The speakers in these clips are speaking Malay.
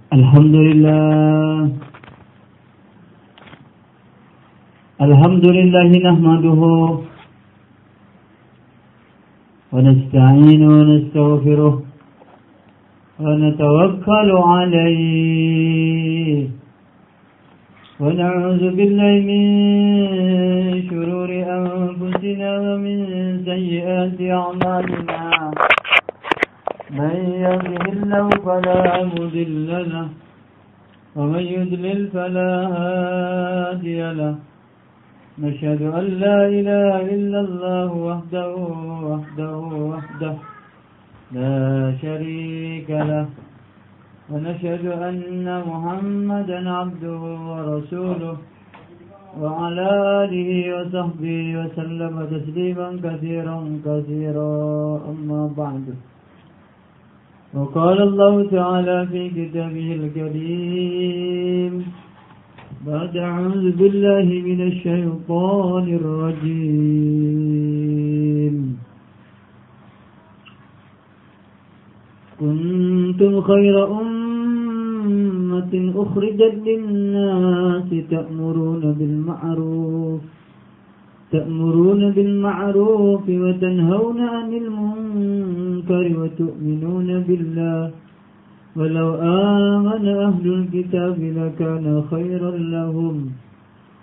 Alhamdulillah nahmaduhu wa nasta'inu wa nastaghfiruh wa natawakkalu alayhi wa na'udzu billahi min shururi anfusina wa min sayyiati a'malina. من يهده الله فلا مضل له ومن يضلل فلا هادي له نشهد أن لا إله إلا الله وحده لا شريك له ونشهد أن محمدا عبده ورسوله وعلى آله وصحبه وسلم تسليما كثيرا أما بعد. وقال الله تعالى في كتابه الكريم بعد أعوذ بالله من الشيطان الرجيم كنتم خير أمة أخرجت للناس تأمرون بالمعروف وتنهون عن المنكر وتؤمنون بالله ولو آمن أهل الكتاب لكان خيرا لهم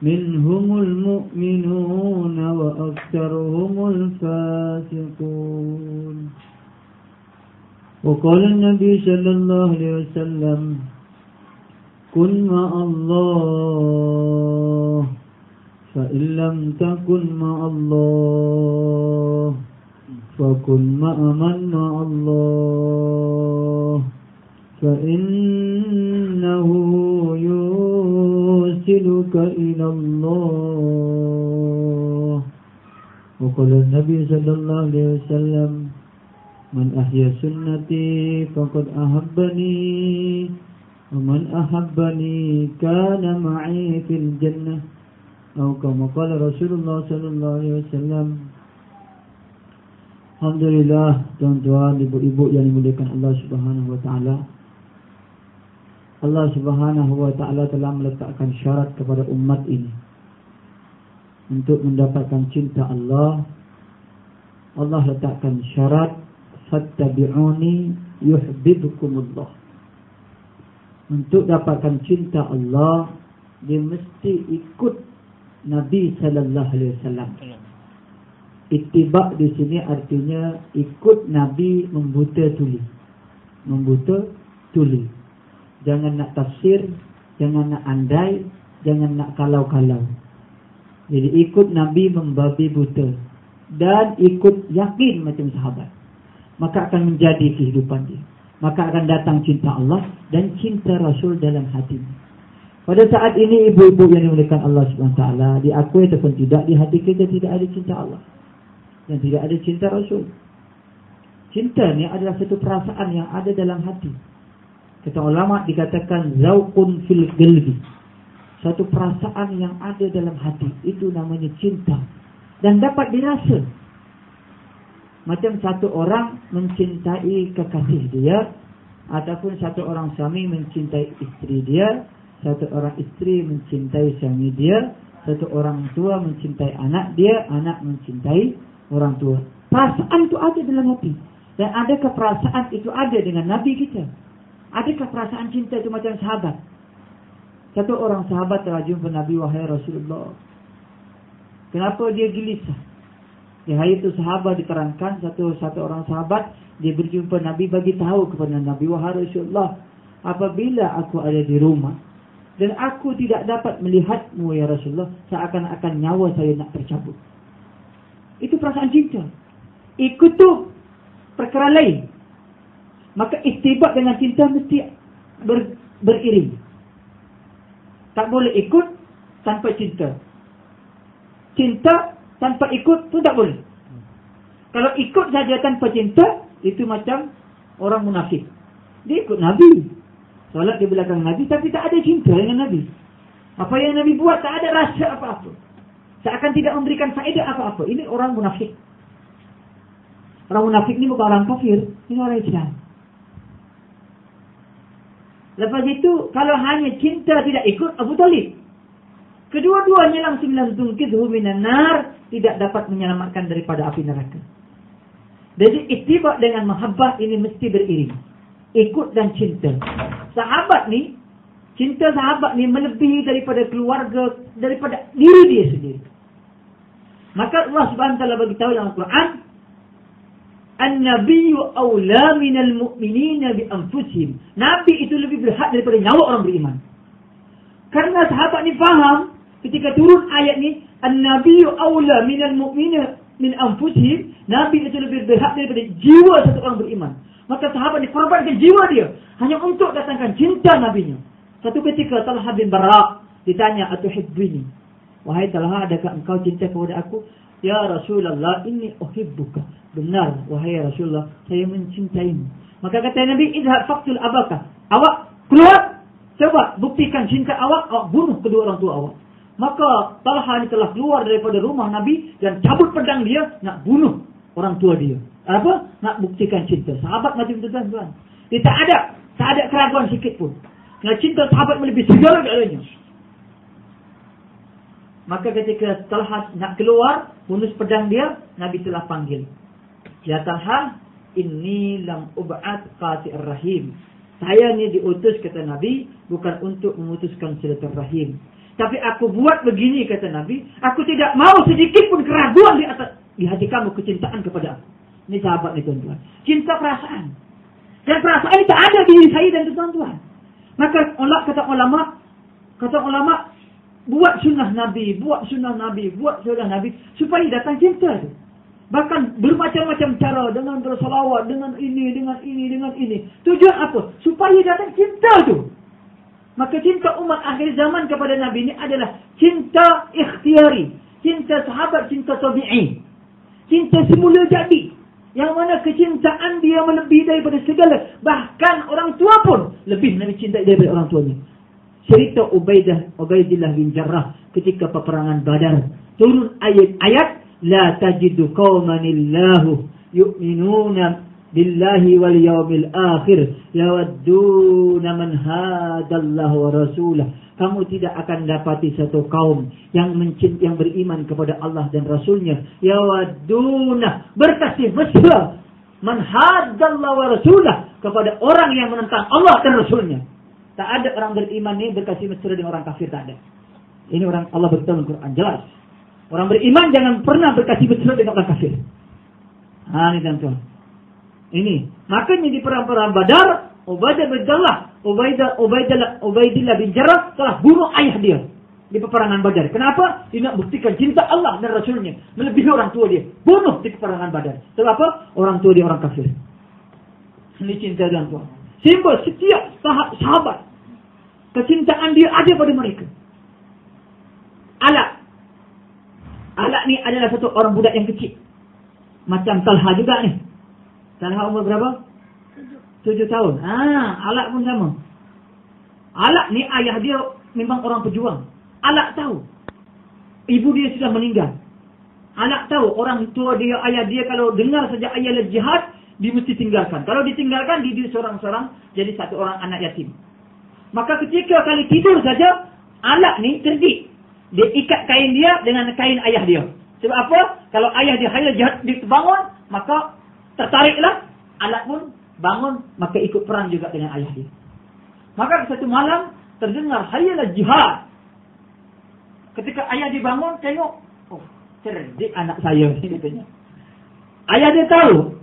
منهم المؤمنون وأكثرهم الفاسقون. وقال النبي صلى الله عليه وسلم كن مع الله فإن لم تكن مع الله فكن مع من مع الله فإنه يوصلك إلى الله. وقال النبي صلى الله عليه وسلم من أحيا سنتي فقد أحبني ومن أحبني كان معي في الجنة أو كما قال رسول الله صلى الله عليه وسلم. Alhamdulillah, tuan-tuan, ibu-ibu yang dimuliakan Allah Subhanahu wa taala. Allah Subhanahu wa taala telah meletakkan syarat kepada umat ini untuk mendapatkan cinta Allah. Allah letakkan syarat fattabi'uni yuhibbukumullah. Untuk dapatkan cinta Allah, dia mesti ikut Nabi sallallahu alaihi wasallam. Ittiba' di sini artinya ikut Nabi membuta tuli. Jangan nak tafsir, jangan nak andai, jangan nak kalau-kalau. Jadi ikut Nabi membabi buta dan ikut yakin macam sahabat. Maka akan menjadi kehidupan dia. Maka akan datang cinta Allah dan cinta Rasul dalam hatinya. Pada saat ini ibu-ibu yang dimuliakan Allah SWT, diakui ataupun tidak, di hati kita tidak ada cinta Allah dan tidak ada cinta Rasul. Cinta ni adalah satu perasaan yang ada dalam hati. Kata ulama dikatakan zauqun fil qalbi. Satu perasaan yang ada dalam hati, itu namanya cinta dan dapat dirasa. Macam satu orang mencintai kekasih dia, ataupun satu orang suami mencintai isteri dia, satu orang isteri mencintai suami dia, satu orang tua mencintai anak dia, anak mencintai orang tua. Perasaan itu ada dalam hati. Dan adakah perasaan itu ada dengan Nabi kita? Adakah perasaan cinta itu macam sahabat? Satu orang sahabat telah jumpa Nabi, wahai Rasulullah. Kenapa dia gelisah? Di hari itu sahabat diterangkan, satu orang sahabat, dia berjumpa Nabi, bagi tahu kepada Nabi, wahai Rasulullah, apabila aku ada di rumah dan aku tidak dapat melihatmu ya Rasulullah, seakan-akan nyawa saya nak tercabut. Itu perasaan cinta. Ikut tu perkara lain. Maka istibak dengan cinta mesti beriring. Tak boleh ikut tanpa cinta. Cinta tanpa ikut tu tak boleh. Kalau ikut saja tanpa cinta, itu macam orang munafik. Dia ikut Nabi, solat di belakang Nabi, tapi tak ada cinta dengan Nabi. Apa yang Nabi buat tak ada rasa apa-apa. Seakan tidak memberikan faedah apa-apa. Ini orang munafik. Orang munafik ini bukan orang kafir, ini orang Islam. Lepas itu, kalau hanya cinta tidak ikut Abu Talib. Kedua-duanya langsung tungkidhu minan nar, tidak dapat menyelamatkan daripada api neraka. Jadi ittiba dengan mahabbah ini mesti beriring. Ikut dan cinta. Sahabat ni, cinta sahabat ni melebihi daripada keluarga, daripada diri dia sendiri. Maka Allah Subhanahu wa taala bagi tahu dalam Al-Quran, An-nabiyyu awla minal mu'minina bi anfusihim. Nabi itu lebih berhak daripada nyawa orang beriman. Karena sahabat ni faham ketika turun ayat ni, An-nabiyyu awla minal mu'minina min anfusihim, Nabi itu lebih berhak daripada jiwa satu orang beriman. Maka sahabat ni korbankan jiwa dia hanya untuk datangkan cinta nabinya. Satu ketika Talha bin Bara ditanya, "Atuhibbini?" Wahai Talha, adakah engkau cinta kepada aku? Ya Rasulullah, inni uhibbuka. Benar, wahai Rasulullah, saya mencintaimu. Maka kata Nabi, idhab faqtul abaka. Awak keluar, coba buktikan cinta awak bunuh kedua orang tua awak. Maka Talha ini telah keluar daripada rumah Nabi dan cabut pedang dia nak bunuh orang tua dia. Apa? Nak buktikan cinta. Sahabat macam itu tuan-tuan. Dia tak ada keraguan sikit pun. Kerana cinta sahabat melebihi segala-galanya. Maka ketika Talha nak keluar, bunuh pedang dia, Nabi telah panggil. Ya Talha, inni lam ub'at qati'ir rahim. Saya ni diutus, kata Nabi, bukan untuk memutuskan silaturahim. Tapi aku buat begini, kata Nabi, aku tidak mau sedikit pun keraguan di hati kamu kecintaan kepada aku. Ini sahabat ni tuan-tuan. Cinta perasaan. Dan perasaan ini tak ada di diri saya dan tuan-tuan. Maka kata ulama, buat sunnah Nabi, buat sunnah Nabi, supaya datang cinta itu. Bahkan bermacam-macam cara, dengan bersalawat, dengan ini. Tujuan apa? Supaya datang cinta itu. Maka cinta umat akhir zaman kepada Nabi ini adalah cinta ikhtiari. Cinta sahabat, cinta tabi'i. Cinta semula jadi. Yang mana kecintaan dia melebihi daripada segala. Bahkan orang tua pun lebih Nabi cintai daripada orang tuanya. Cerita Ubaidillah bin Jarrah ketika peperangan Badar. Turun ayat-ayat, La tajidu qawmanillahu yu'minuna billahi wal yawmil akhir yawadduna man hadallahu wa rasulah. Kamu tidak akan dapati satu kaum yang beriman kepada Allah dan Rasulnya. Yawadduna, berkasih mesra, man hadallahu wa rasulah, kepada orang yang menentang Allah dan Rasulnya. Tak ada orang beriman ni berkasih mesra dengan orang kafir, tak ada. Ini orang Allah beritahu dalam Quran jelas. Orang beriman jangan pernah berkasih mesra dengan orang kafir. Ini tuan-tuan. Ini. Makanya di perang-perang Badar, Ubaidillah bin Jarrah telah bunuh ayah dia di peperangan Badar. Kenapa? Dia nak buktikan cinta Allah dan Rasulnya melebihi orang tua dia. Bunuh di peperangan Badar. Sebab apa? Orang tua dia orang kafir. Ini cinta tuan-tuan. Simbol setiap sahabat. Kecintaan dia ada pada mereka. Alak ni adalah satu orang budak yang kecil. Macam Talha juga ni. Talha umur berapa? 7 tahun. Alak pun sama. Alak ni ayah dia memang orang pejuang. Alak tahu ibu dia sudah meninggal. Alak tahu orang tua dia, ayah dia kalau dengar saja ayah jihad, dia mesti tinggalkan. Kalau ditinggalkan, dia seorang-seorang jadi satu orang anak yatim. Maka ketika kali tidur saja, Alak ni terdik. Dia ikat kain dia dengan kain ayah dia. Sebab apa? Kalau ayah dia hayal jihad, dia terbangun, maka tertariklah. Alak pun bangun, maka ikut perang juga dengan ayah dia. Maka satu malam terdengar hayal jihad. Ketika ayah dia bangun, tengok, cerdik anak saya ni katanya. Ayah dia tahu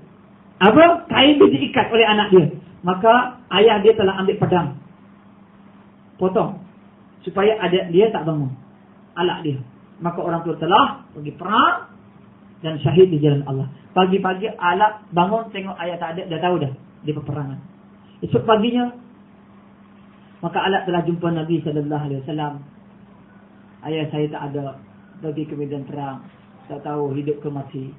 apa kain dia diikat oleh anak dia. Maka ayah dia telah ambil pedang, potong supaya adik dia tak bangun, alak dia. Maka orang tua telah pergi perang dan syahid di jalan Allah. Pagi-pagi alak bangun tengok ayah tak ada, dah tahu dah di peperangan. Esok paginya maka alak telah jumpa Nabi sallallahu alaihi wasallam. Ayah saya tak ada, pergi ke medan perang, tak tahu hidup ke mati.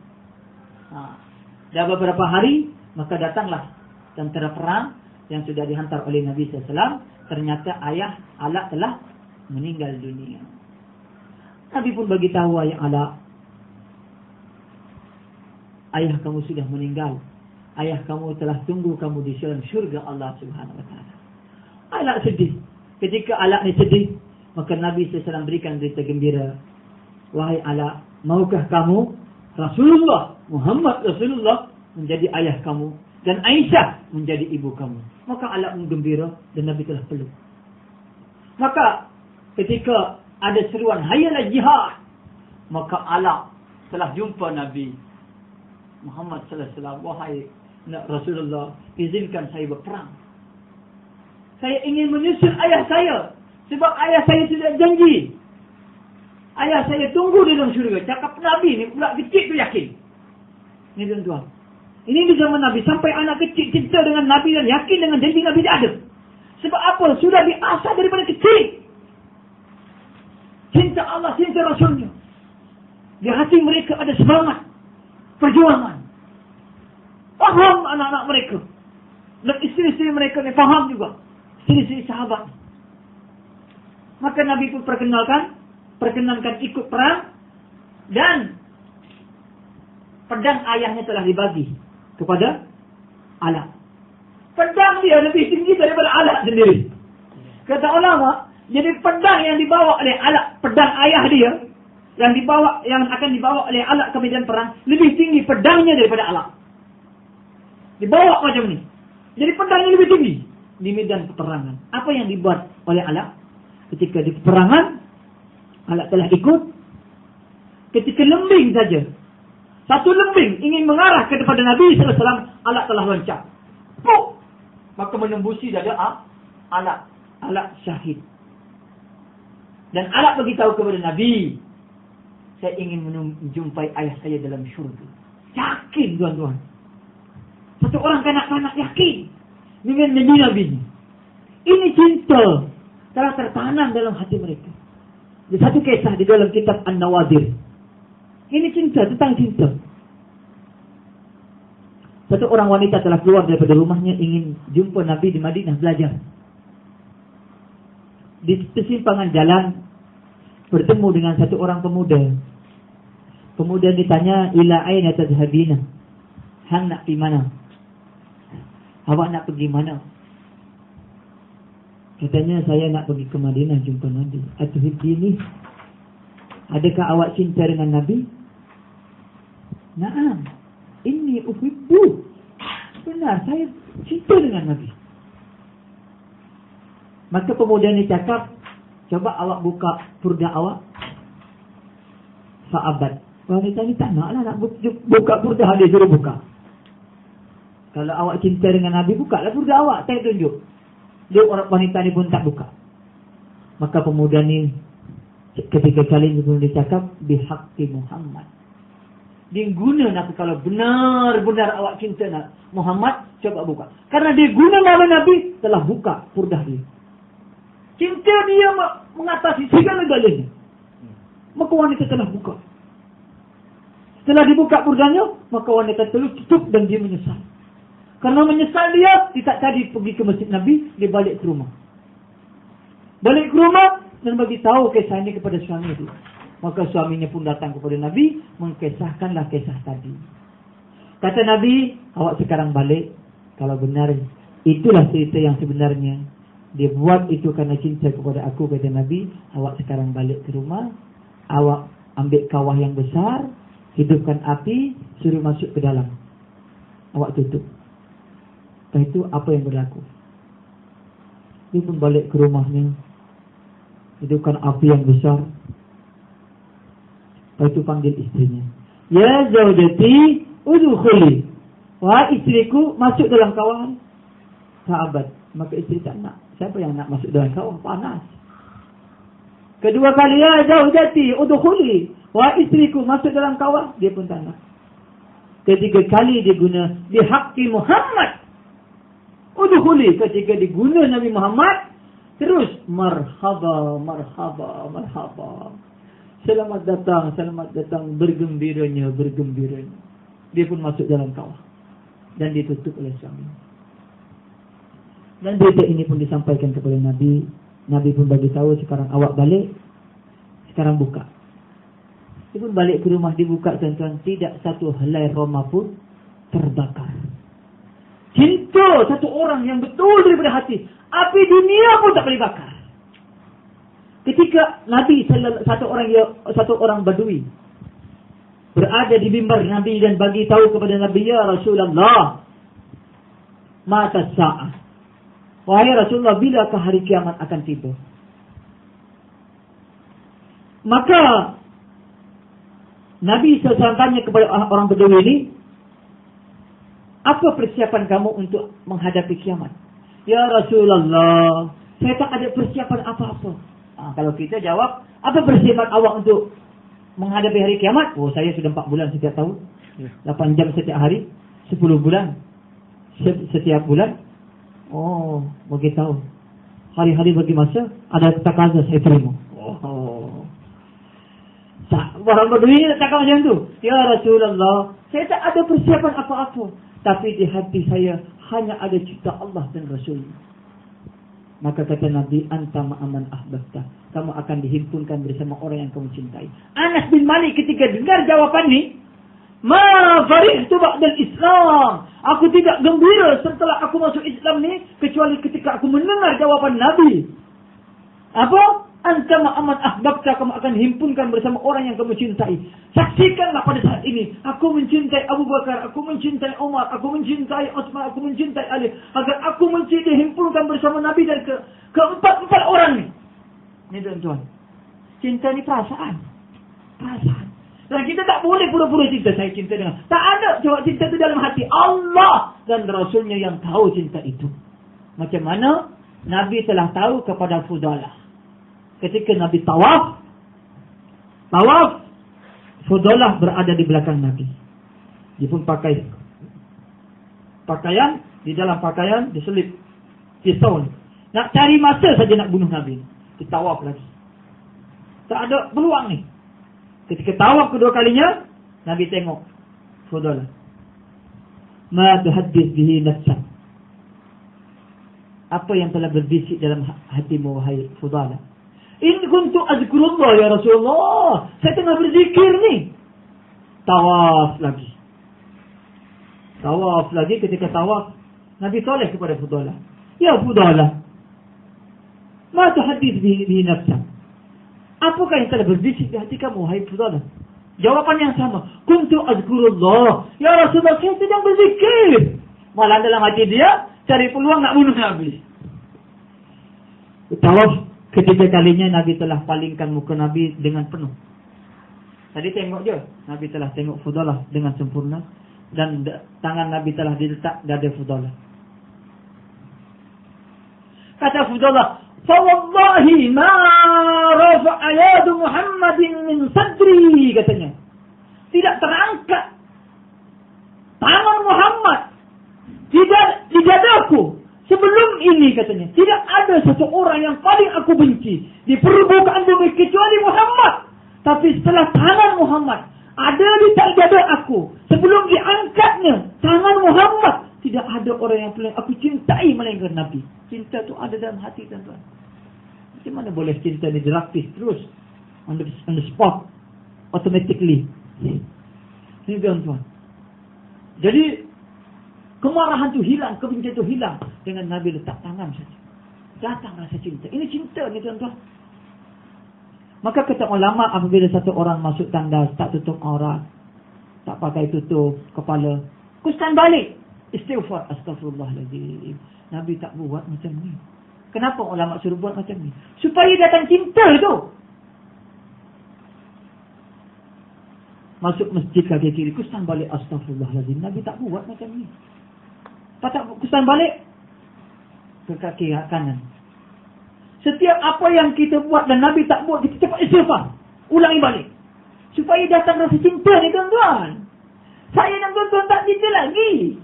Dah beberapa hari maka datanglah tentera perang yang sudah dihantar oleh Nabi sallallahu alaihi wasallam. Ternyata ayah alak telah meninggal dunia. Nabi pun bagi tahu ayah Ala, ayah kamu sudah meninggal. Ayah kamu telah tunggu kamu di dalam syurga Allah Subhanahu wa taala. Ala sedih. Ketika Ala ni sedih, maka Nabi SAW berikan berita gembira. Wahai Ala, maukah kamu Rasulullah, Muhammad Rasulullah menjadi ayah kamu dan Aisyah menjadi ibu kamu? Maka Ala menggembira dan Nabi telah peluk. Maka ketika ada seruan hayalah jihad, maka Ala telah jumpa Nabi Muhammad sallallahu alaihi wasallam. Wahai Rasulullah, izinkan saya berperang. Saya ingin menyusul ayah saya, sebab ayah saya sudah janji. Ayah saya tunggu di dalam syurga. Cakap Nabi ni pula kecil tu yakin. Ini tuan-tuan. Ini di zaman Nabi. Sampai anak kecil cinta dengan Nabi dan yakin dengan janji Nabi dia ada. Sebab apa? Sudah diasah daripada kecil. Cinta Allah, cinta Rasulnya. Di hati mereka ada semangat perjuangan. Faham anak-anak mereka. Dan isteri-isteri mereka ni faham juga. Isteri-isteri sahabat. Maka Nabi pun perkenankan ikut perang. Dan pedang ayahnya telah dibagi kepada Ala. Pedang dia lebih tinggi daripada Ala sendiri. Kata ulama, jadi pedang yang dibawa oleh Ala, pedang ayah dia yang akan dibawa oleh Ala ke medan perang lebih tinggi pedangnya daripada Ala. Dibawa macam ni. Jadi pedangnya lebih tinggi di medan peperangan. Apa yang dibuat oleh Ala ketika di peperangan? Ala telah ikut. Ketika lembing saja, satu lembing ingin mengarah kepada Nabi sallallahu alaihi wasallam, Ala telah loncat. Maka menembusi dada Ala. Ala syahid. Dan Ala beritahu kepada Nabi, saya ingin menjumpai ayah saya dalam syurga. Yakin tuan-tuan. Satu orang kanak-kanak yakin dengan Nabi ini. Ini cinta telah tertanam dalam hati mereka. Di satu kisah di dalam kitab An-Nawadir. Ini cinta, tentang cinta. Satu orang wanita telah keluar daripada rumahnya ingin jumpa Nabi di Madinah belajar. Di persimpangan jalan bertemu dengan satu orang pemuda. Pemuda ditanya, ila aina tadhhabina? Hang nak pergi mana? Awak nak pergi mana? Katanya, saya nak pergi ke Madinah jumpa Nabi. Atuhibbini? Adakah awak cinta dengan Nabi? Naam. Inni uhibbu. Benar, saya cinta dengan Nabi. Maka pemuda ni cakap, coba awak buka purda awak. Sahabat. Wanita ni tak naklah nak buka purda, dia suruh buka. Kalau awak cinta dengan Nabi, bukalah purda awak. Saya tunjuk. Dia orang wanita ni pun tak buka. Maka pemuda ni ketika kali ni pun dia cakap, bihaqqi Muhammad. Dia guna Nabi. Kalau benar-benar awak cinta Muhammad, coba buka. Karena dia guna nama Nabi, telah buka purdah dia. Cinta dia mengatasi segala-galanya. Maka wanita telah buka. Setelah dibuka purdahnya, maka wanita telah tutup dan dia menyesal. Karena menyesal dia tak tadi pergi ke masjid Nabi, dia balik ke rumah. Balik ke rumah dan bagi tahu kisah ini kepada suami itu. Maka suaminya pun datang kepada Nabi, mengkisahkanlah kisah tadi. Kata Nabi, awak sekarang balik. Kalau benar, itulah cerita yang sebenarnya. Dia buat itu karena cinta kepada aku, kata Nabi. Awak sekarang balik ke rumah. Awak ambil kawah yang besar, hidupkan api, suruh masuk ke dalam. Awak tutup. Lepas itu apa yang berlaku? Dia pun balik ke rumahnya, hidupkan api yang besar. Lepas itu panggil istrinya. Ya zawjati udkhuli. Wahai istriku, masuk dalam kawah. Sahabat. Maka istri tak nak. Siapa yang nak masuk dalam kawah? Panas. Kedua kali, ya zawjati udkhuli. Wahai istriku, masuk dalam kawah. Dia pun tak nak. Ketiga kali dia guna bihaqqi Muhammad. Udkhuli. Ketika diguna Nabi Muhammad, terus marhaba, marhaba, marhaba. Selamat datang, bergembiranya. Dia pun masuk dalam kawah. Dan ditutup oleh suami. Dan berita ini pun disampaikan kepada Nabi. Nabi pun bagi tahu, sekarang awak balik, sekarang buka. Dia pun balik ke rumah, dibuka tuan-tuan, tidak satu helai roma pun terbakar. Cinta satu orang yang betul daripada hati, api dunia pun tak boleh bakar. Ketika Nabi satu orang Badui berada di mimbar Nabi dan bagi tahu kepada Nabi, ya Rasulullah, mata sa'ah. Wahai Rasulullah, bilakah hari kiamat akan tiba? Maka Nabi SAW tanya kepada orang Badui ini, apa persiapan kamu untuk menghadapi kiamat? Ya Rasulullah, saya tak ada persiapan apa-apa. Kalau kita jawab, apa persiapan awak untuk menghadapi hari kiamat? Oh, saya sudah 4 bulan setiap tahun, 8 jam setiap hari, 10 bulan setiap bulan. Oh, bagi tahu. Hari-hari bagi masa, ada takaza saya terima. Oh. Orang Badui ini tak macam tu. Ya Rasulullah, saya tak ada persiapan apa-apa, tapi di hati saya hanya ada cinta Allah dan Rasul. Maka kata Nabi, anta ma'aman ahbabta, kamu akan dihimpunkan bersama orang yang kamu cintai. Anas bin Malik ketika dengar jawapan ni, ma farihtu ba'dal Islam, aku tidak gembira setelah aku masuk Islam ni, kecuali ketika aku mendengar jawapan Nabi. Apa? Anta ma'aman ahbabta, kamu akan himpunkan bersama orang yang kamu cintai. Saksikanlah pada saat ini, aku mencintai Abu Bakar, aku mencintai Umar, aku mencintai Utsman, aku mencintai Ali, agar aku dihimpunkan bersama Nabi dan keempat orang ni. Ni tuan-tuan, cinta ni perasaan. Dan kita tak boleh pura-pura cinta. Saya cinta dengan, tak ada. Sebab cinta itu dalam hati Allah dan Rasulnya yang tahu cinta itu. Macam mana Nabi telah tahu kepada Fudalah. Ketika Nabi tawaf, Fudalah berada di belakang Nabi. Dia pun pakai pakaian, di dalam pakaian diselip pisau. Nak cari masa saja nak bunuh Nabi. Dia tawaf lagi. Tak ada peluang ni. Ketika tawaf kedua kalinya, Nabi tengok Fudalah. Ma tuhaddits bihi nafsak. Apa yang telah berbisik dalam hatimu, wahai Fudalah? In kuntu azkurullah ya Rasulullah, saya tengah berzikir ni. Tawaf lagi. Ketika tawaf, Nabi soleh kepada Fudalah. Ya Fudalah, ma tuhaddits bihi nafsak. Apakah yang telah berbisik di hati kamu, wahai Fudalah? Jawapan yang sama. Kuntu azkurullah ya Rasulullah, saya sedang berzikir. Malah dalam hati dia cari peluang nak bunuh Nabi. Tawaf ketiga kalinya, Nabi telah palingkan muka Nabi dengan penuh. Tadi tengok je, Nabi telah tengok Fudalah dengan sempurna, dan tangan Nabi telah diletak dada Fudalah. Kata Fudalah, fa wallahi ma rafa'a yadu Muhammadin min sadri, katanya. Tidak terangkat tangan Muhammad di dadaku sebelum ini, katanya. Tidak ada satu orang yang paling aku benci di permukaan bumi kecuali Muhammad. Tapi setelah tangan Muhammad ada di dada aku, sebelum diangkatnya tangan Muhammad, tidak ada orang yang paling aku cintai melainkan Nabi. Cinta tu ada dalam hati, tuan-tuan. Macam mana boleh cinta ni dirapis terus on the spot, automatically? Ini tuan-tuan. Jadi kemarahan tu hilang, kebencian tu hilang dengan Nabi letak tangan saja. Datang rasa cinta. Ini cinta ni, tuan-tuan. Maka kata ulama, apabila satu orang masuk tandas, tak tutup aurat, tak pakai tutup kepala, kustan balik, istighfar, astaghfirullahaladzim. Nabi tak buat macam ni. Kenapa ulama suruh buat macam ni? Supaya datang cinta tu. Masuk masjid kaki kiri, kustan balik, astaghfirullahaladzim. Nabi tak buat macam ni. Tak kustan balik ke kaki kanan. Setiap apa yang kita buat dan Nabi tak buat, kita cepat istighfar, ulangi balik, supaya datang rasa cinta ni, tuan-tuan. Saya dan tuan-tuan tak cinta lagi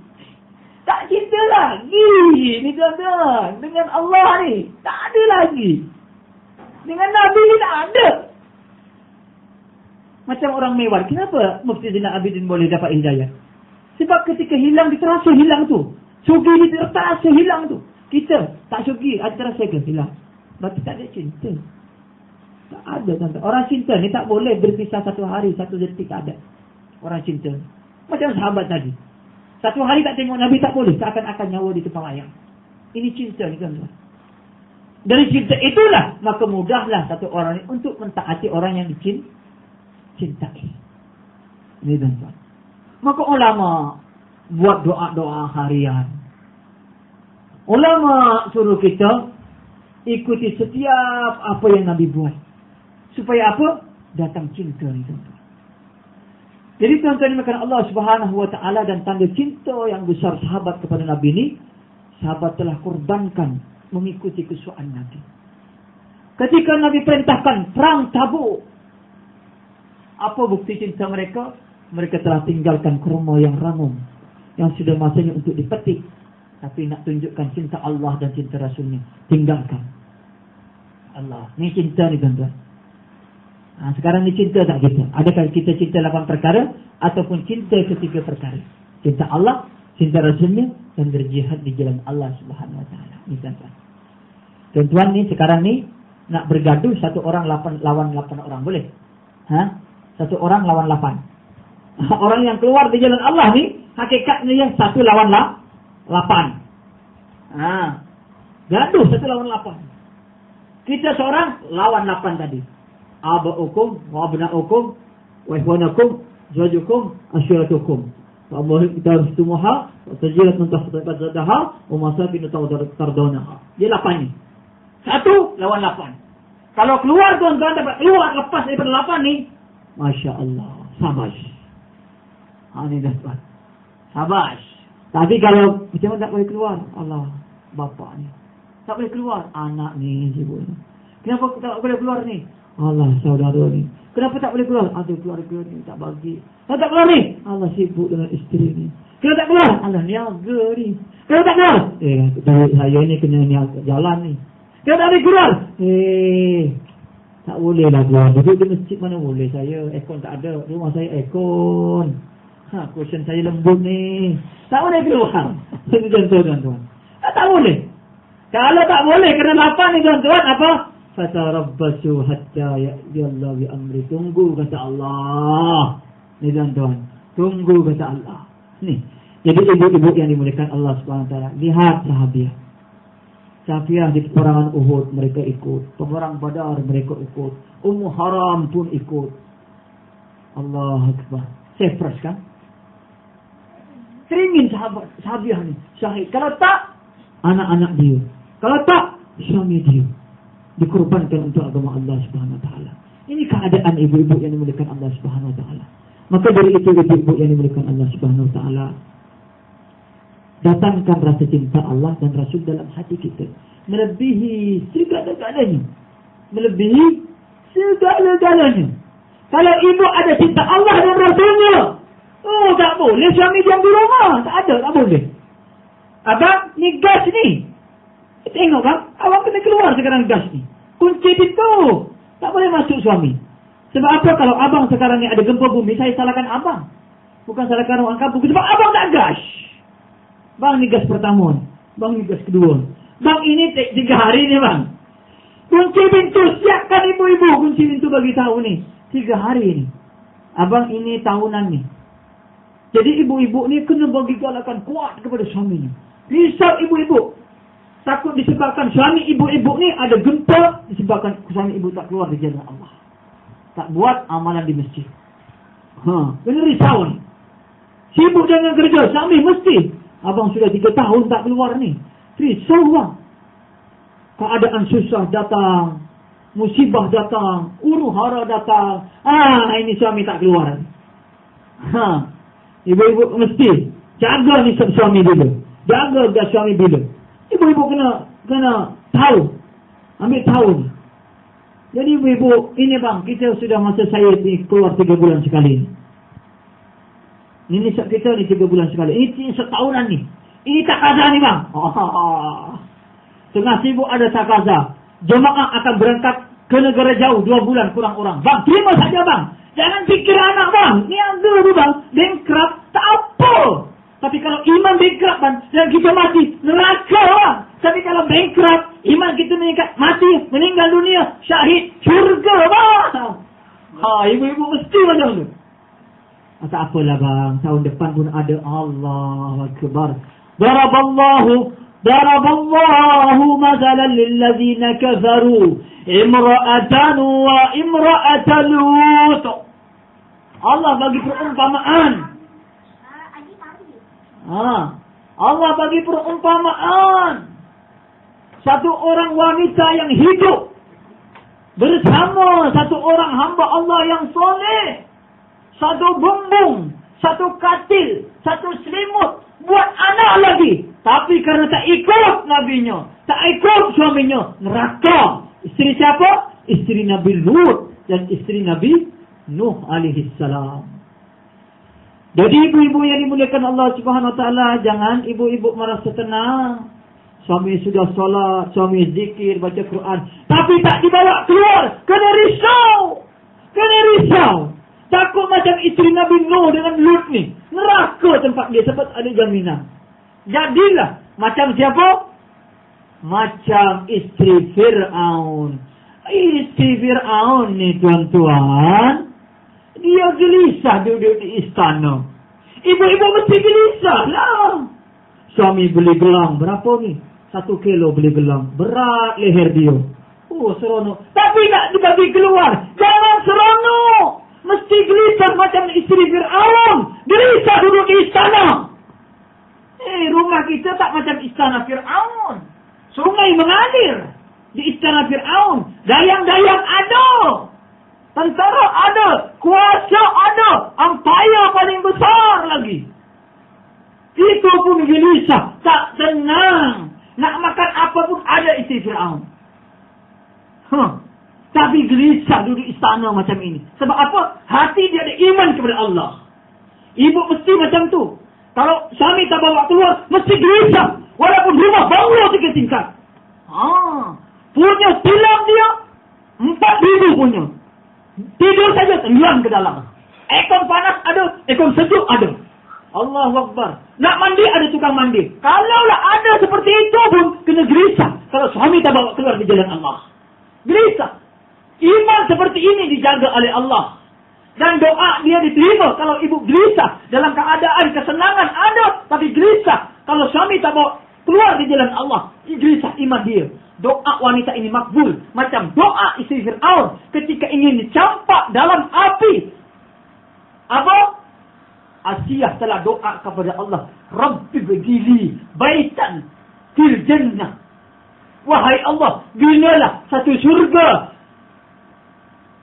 ni, tuan-tuan. Dengan Allah ni tak ada lagi. Dengan Nabi ni tak ada. Macam orang mewah. Kenapa Mufti Zainal Abidin boleh dapat hidayah? Sebab ketika hilang, dia terasa hilang tu. Sugi dia terasa hilang tu. Kita tak sugi, ada terasa ke hilang? Berarti tak ada cinta. Tak ada, tuan-tuan. Orang cinta ni tak boleh berpisah satu hari, satu detik, tak ada. Orang cinta. Macam sahabat tadi. Satu hari tak tengok Nabi tak boleh. Seakan-akan nyawa di tempat layang. Ini cinta ni, tuan-tuan. Dari cinta itulah, maka mudahlah satu orang ni untuk mentaati orang yang dicintai. Ini, tuan-tuan. Maka ulama buat doa-doa harian. Ulama suruh kita ikuti setiap apa yang Nabi buat. Supaya apa? Datang cinta ni, tuan-tuan. Jadi tuan-tuan dimakan Allah Subhanahu wa ta'ala, dan tanda cinta yang besar sahabat kepada Nabi ini, sahabat telah korbankan mengikuti kesukaan Nabi. Ketika Nabi perintahkan perang Tabuk, apa bukti cinta mereka? Mereka telah tinggalkan kurma yang ranum, yang sudah masanya untuk dipetik. Tapi nak tunjukkan cinta Allah dan cinta Rasulnya, tinggalkan. Allah, ni cinta ni, tuan-tuan. Sekarang ni cinta tak kita? Adakah kita cinta 8 perkara ataupun cinta ketiga perkara? Cinta Allah, cinta Rasulnya, dan berjihad di jalan Allah Subhanahu wa ta'ala. Ni, tuan-tuan. Tuan-tuan ni sekarang ni nak bergaduh, satu orang lawan 8 orang, boleh? Satu orang lawan 8. Orang yang keluar di jalan Allah ni hakikatnya yang 1 lawan 8. Gaduh 1 lawan 8. Kita seorang lawan 8 tadi. Aba'ukum wa abna'ukum wa ikhwanakum zajukum asyiratukum. Allah kita harus tumuha wa tajirat mentahtabat zadaha wa masakin tardawnaha. Dia 8 ni. 1 lawan 8. Kalau keluar, tuan-tuan, dapat keluar lepas daripada 8 ni, Masya Allah, sabas. Ini dah tuan, sabas. Tapi kalau macam mana tak boleh keluar? Allah, bapa ni tak boleh keluar, anak ni sibuk. Kenapa tak boleh keluar ni? Allah, saudara ni. Kenapa tak boleh keluar? Ada keluarga ni tak bagi. Kenapa tak keluar ni? Allah sibuk dengan isteri ni. Kenapa tak keluar? Allah niaga ni. Kenapa tak keluar? Duit saya ni kena niaga jalan ni. Kenapa tak boleh keluar? Tak boleh lah keluar. Duduk di masjid mana boleh saya. Aircon tak ada. Rumah saya aircon. Cushion saya lembut ni. Tak boleh keluar. Itu contoh, tuan-tuan. Tak boleh. Kalau tak boleh kena 8 ni, tuan-tuan, apa? Fatarabbasu hatta ya'tiallahu bi amri. Tunggu, kata Allah. Ni, tuan-tuan, tunggu, kata Allah. Ni. Jadi ibu-ibu yang dimuliakan Allah Subhanahu wa taala, lihat sahabiah. Sahabiah di peperangan Uhud mereka ikut, peperang Badar mereka ikut, Ummu Haram pun ikut. Allah Akbar. Sefras kan? Teringin sahabiah ni syahid. Kalau tak, anak-anak dia. Kalau tak, suami dia dikorbankan untuk agama Allah Subhanahu wa taala. Ini keadaan ibu-ibu yang dimuliakan Allah Subhanahu wa taala. Maka dari itu, ibu-ibu yang dimuliakan Allah Subhanahu wa taala, datangkan rasa cinta Allah dan Rasul dalam hati kita, melebihi segala-galanya. Melebihi segala-galanya. Kalau ibu ada cinta Allah dan Rasulnya, oh, tak boleh suami diam di rumah. Tak ada, tak boleh. Abang, ni gas ni. Tengok kan, abang kena keluar sekarang gas ni. Kunci pintu. Tak boleh masuk suami. Sebab apa? Kalau abang sekarang ni ada gempa bumi, saya salahkan abang. Bukan salahkan orang kampung. Sebab abang tak gas. Bang, ni gas pertama. Bang, ni gas kedua. Bang, ini 3 hari ni, bang. Kunci pintu, siapkan ibu-ibu. Kunci pintu bagi tahu ni. 3 hari ni. Abang, ini tahunan ni. Jadi ibu-ibu ni kena bagi galakan kuat kepada suaminya. Risau ibu-ibu. Takut disebabkan suami ibu-ibu ni ada gempa, disebabkan suami ibu tak keluar di jalan Allah. Tak buat amalan di masjid. Kena risau ni. Sibuk dengan kerja, suami mesti. Abang sudah 3 tahun tak keluar ni. Risau bang. Keadaan susah datang. Musibah datang. Huru-hara datang. Ini suami tak keluar. Ibu-ibu mesti jaga ni suami dulu. Jaga dia suami dulu. Ibu-ibu kena tahu. Ambil tahu ni. Jadi ibu-ibu, ini bang, kita sudah masa saya ni keluar 3 bulan sekali. Ini kita ni 3 bulan sekali. Ini setahunan ni. Ini takaza ni bang. Tengah sibuk ada takaza. Jemaah akan berangkat ke negara jauh 2 bulan kurang orang. Bang, terima saja bang. Jangan fikir anak bang. Niaga tu bang. Bankrupt tak apa. Tapi kalau iman bankrupt bang, dan kita mati, neraka bang. Tapi kalau bankrupt, iman kita meningkat, mati, meninggal dunia, syahid, syurga Tak apalah bang, tahun depan pun ada. Allahu Akbar. Daraballahu mathalan lilladzina kafaru imra'atan wa imra'atan Lut. Allah bagi perumpamaan. Allah bagi perumpamaan. Satu orang wanita yang hidup bersama satu orang hamba Allah yang soleh. Satu bumbung, satu katil, satu selimut, buat anak lagi. Tapi karena tak ikut nabinya, tak ikut suaminya, neraka. Isteri siapa? Isteri Nabi Lut dan isteri Nabi Nuh alaihi salam. Jadi ibu-ibu yang dimuliakan Allah Subhanahu wa taala, jangan ibu-ibu merasa tenang. Suami sudah solat, suami zikir, baca Quran, tapi tak dibawa keluar. Kena risau. Takut macam isteri Nabi Nuh dengan Lut ni. Neraka tempat dia, sebab ada jaminan. Jadilah macam siapa? Macam isteri Fir'aun. Isteri Fir'aun ni tuan-tuan, dia gelisah duduk di istana. Ibu-ibu mesti gelisah lah. Suami beli gelang, berapa ni? 1 kilo beli gelang. Berat leher dia. Oh, seronok. Tapi nak dibagi keluar. Jangan seronok. Mesti gelisah macam isteri Fir'aun. Gelisah duduk di istana. Rumah kita tak macam istana Fir'aun. Sungai mengalir di istana Fir'aun. Dayang-dayang ada. Tentara ada. Kuasa ada. Empire paling besar lagi. Itu pun gelisah. Tak tenang. Nak makan apa pun ada isteri Fir'aun. Tapi gelisah duduk istana macam ini. Sebab apa? Hati dia ada iman kepada Allah. Ibu mesti macam tu. Kalau suami tak bawa keluar, mesti gelisah. Walaupun rumah banglo 3 tingkat. Punya tilam dia 4,000 punya. Tidur saja tenggelam ke dalam. Aircon panas ada, aircon sejuk ada. Allahu Akbar. Nak mandi ada tukang mandi. Kalaulah ada seperti itu pun kena gelisah. Kalau suami tak bawa keluar di jalan Allah. Gelisah. Iman seperti ini dijaga oleh Allah. Dan doa dia diterima kalau ibu gelisah. Dalam keadaan kesenangan ada, tapi gelisah. Kalau suami tak bawa keluar di jalan Allah, gelisah iman dia. Doa wanita ini makbul. Macam doa isteri Fir'aun ketika ingin dicampak dalam api. Apa? Asiyah telah doa kepada Allah. Rabbi bidili baitan fil jannah. Wahai Allah, binalah satu syurga.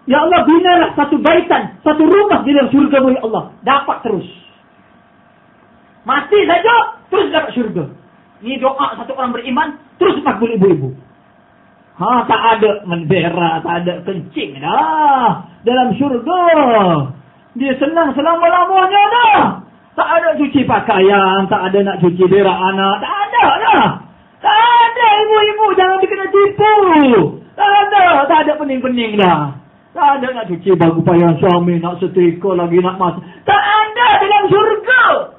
Ya Allah, binalah satu baitan, satu rumah di dalam syurga, ya Allah. Dapat terus. Mati saja, terus dapat syurga. Ini doa satu orang beriman, terus makbul ibu-ibu. Tak ada mendera, tak ada kencing dah. Dalam syurga. Dia senang selama-lamanya dah. Tak ada cuci pakaian, tak ada nak cuci berak anak. Tak ada dah. Tak ada ibu-ibu, jangan dikena tipu. Tak ada pening-pening dah. Tak ada nak cuci baju pakaian suami, nak setrika lagi, nak masak. Tak ada dalam syurga.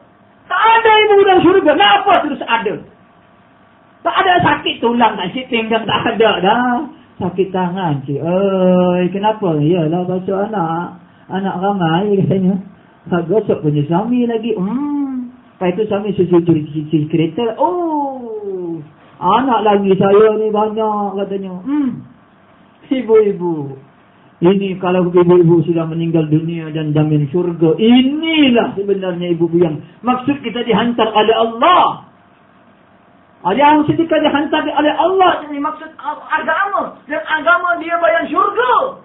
Tak ada ibu dalam syurga. Kenapa terus ada? Tak ada sakit tulang, sakit pinggang, tak ada dah. Sakit tangan, cik. Kenapa? Yalah, pasal anak ramai katanya. Tak gosok punya suami lagi. Lepas itu suami cuci kereta. Anak lagi saya ni banyak katanya. Ibu-ibu. Ini kalau ibu-ibu sudah meninggal dunia dan jamin syurga. Inilah sebenarnya ibu-ibu yang maksud kita dihantar oleh Allah. Yang ketika dihantar oleh Allah, ini maksud agama. Dan agama dia bayang syurga.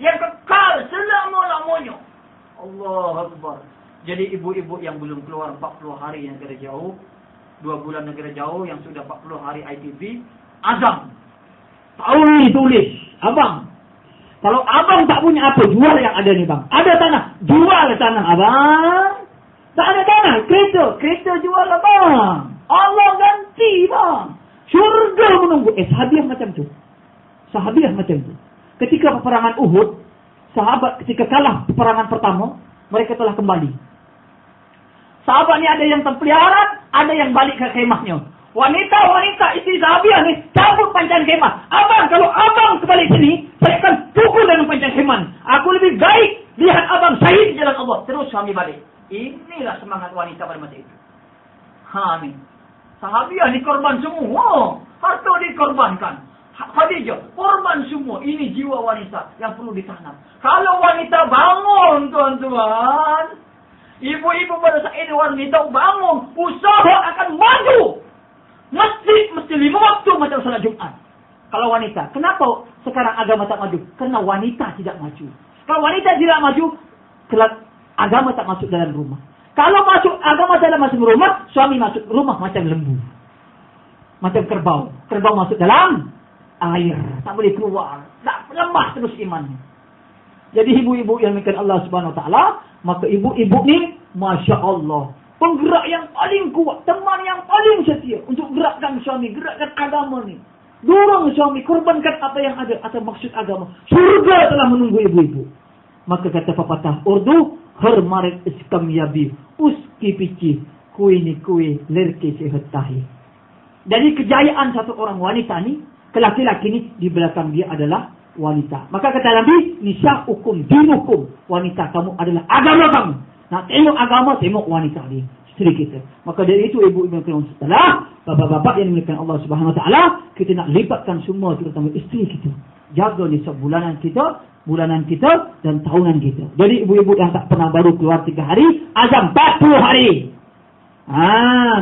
Yang kekal selama-lamanya. Allah Akbar. Jadi ibu-ibu yang belum keluar 40 hari yang negara jauh, 2 bulan negara jauh, yang sudah 40 hari ITV, azam. Tulis. Abang. Kalau abang tak punya apa, jual yang ada ni bang. Ada tanah, jual tanah abang. Tak ada tanah, kereta jual abang. Allah ganti bang. Syurga menunggu. Sahabiah macam tu. Ketika peperangan Uhud, sahabat ketika kalah peperangan pertama, mereka telah kembali. Sahabat ni ada yang terpelihara, ada yang balik ke kemahnya. Wanita isteri sahabiah ni cabut pancang kemah. Abang, kalau abang kembali sini, saya akan pukul dalam pancang kemah. Aku lebih baik Lihat abang syahid di jalan Allah. Terus suami balik. Inilah semangat wanita pada masa itu. Nih. Sahabiah dikorban semua. Harta dikorbankan. Khadijah, korban semua. Ini jiwa wanita yang perlu ditanam. Kalau wanita bangun, tuan-tuan. Ibu-ibu pada saat ini wanita bangun. Usaha akan maju. Mesti 5 waktu macam salat Jumat. Kalau wanita, kenapa sekarang agama tak maju? Karena wanita tidak maju. Kalau wanita tidak maju, agama tak masuk dalam rumah. Kalau masuk agama dalam masuk rumah, suami masuk rumah macam lembu. Macam kerbau. Kerbau masuk dalam air. Tak boleh keluar. Tak lemah terus imannya. Jadi ibu-ibu yang dimuliakan Allah Subhanahu Wa Taala, maka ibu-ibu ni, Masya Allah, penggerak yang paling kuat, teman yang paling setia untuk gerakkan suami, gerakkan agama ni. Dorong suami, korbankan apa yang ada atau maksud agama. Surga telah menunggu ibu-ibu. Maka kata pepatah Urdu, Hermaret iskam yabi, uski pici, kui lerki sehat tahi. Jadi kejayaan satu orang wanita ni, laki-laki ni di belakang dia adalah wanita. Maka kata Nabi, nisa'ukum dinukum. Wanita kamu adalah agama kamu. Nak tengok agama, tengok wanita ni, isteri kita. Maka dari itu ibu-ibu yang setelah bapak-bapak yang dimuliakan Allah Subhanahu Wa Taala, kita nak libatkan semua terutama isteri kita. Jaga nisab bulanan kita dan tahunan kita. Jadi ibu-ibu yang tak pernah baru keluar 3 hari, azam 40 hari.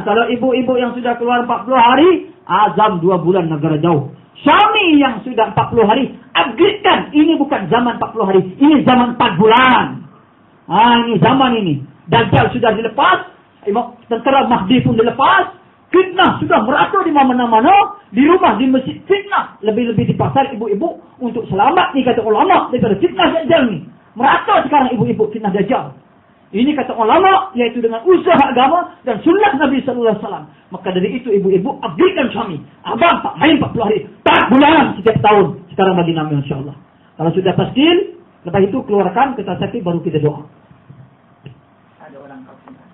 Kalau ibu-ibu yang sudah keluar 40 hari, azam 2 bulan negara jauh. Suami yang sudah 40 hari, upgradekan. Ini bukan zaman 40 hari, ini zaman 4 bulan. Ini zaman ini. Dajjal sudah dilepas, tentera Mahdi pun dilepas, fitnah sudah merata di mana-mana, di rumah, di masjid, fitnah. Lebih-lebih di pasar ibu-ibu untuk selamat ni kata ulama daripada fitnah Dajjal ni. Merata sekarang ibu-ibu fitnah Dajjal. Ini kata ulama, yaitu dengan usaha agama dan sunnah Nabi sallallahu alaihi wasallam. Maka dari itu ibu-ibu abdikan suami. Abang tak main 40 hari, 4 bulan setiap tahun. Sekarang bagi nama insyaAllah. Kalau sudah pasti, lepas itu keluarkan kita sakit baru kita doa. Ada orang kau tinggal.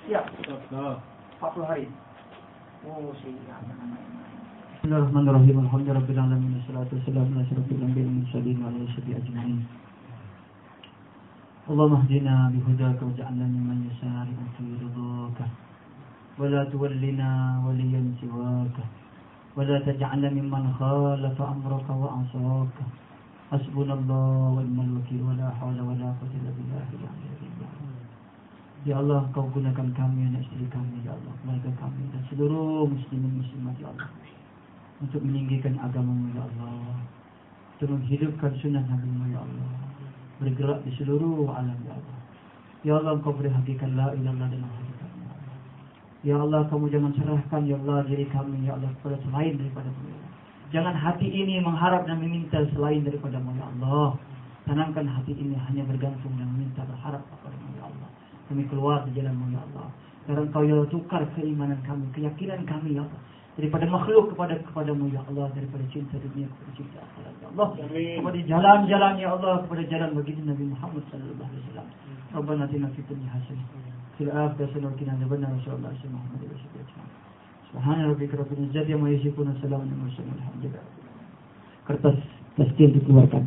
Ya, 40 hari. Oh, siap. Bismillahirrahmanirrahim. Alhamdulillahirabbil wassalatu wassalamu ala asyrafil anbiya'i wal mursalin wa ala alihi ajma'in. Allahumma hdina bihudaka waj'alna mimman yasari'u fi ridhaka wa la tuwallina waliyan siwaka wa la taj'alna mimman khalafa amraka wa asaka. Hasbunallahu wa ni'mal wakeel wa la hawla wa la quwwata illa billah. Ya Allah, Kau gunakan kami dan isteri kami, Ya Allah, keluarga kami dan seluruh muslimin muslimat, Ya Allah, untuk meninggikan agama-Mu, Ya Allah, untuk menghidupkan sunnah Nabi-Mu, Ya Allah, bergerak di seluruh alam, Ya Allah. Ya Allah, Engkau beri hakikat la ilaha illallah dan hakikat, Ya Allah. Ya Allah, Kamu jangan serahkan, Ya Allah, diri kami, Ya Allah, kepada selain daripada-Mu, Ya Allah. Jangan hati ini mengharap dan meminta selain daripada-Mu, Ya Allah. Tanamkan hati ini hanya bergantung dan meminta berharap kepada-Mu, Ya Allah. Kami keluar di jalan-Mu, Ya Allah. Karena Engkau, Ya Allah, tukar keimanan kami, keyakinan kami, Ya Allah, daripada makhluk kepadamu, Ya Allah, daripada cinta dunia kepada cinta akhirat, Ya Allah. Amin. Kepada jalan-jalan, Ya Allah, kepada jalan baginda Nabi Muhammad sallallahu alaihi wasallam. Rabbana atina fid dunya hasanah fil akhirati hasanah wa qina adzabannar. Rasulullah sallallahu alaihi wasallam. Subhana rabbika rabbil izzati amma yasifun wa salamun alal mursalin. Alhamdulillah. Kertas tasdid dikeluarkan.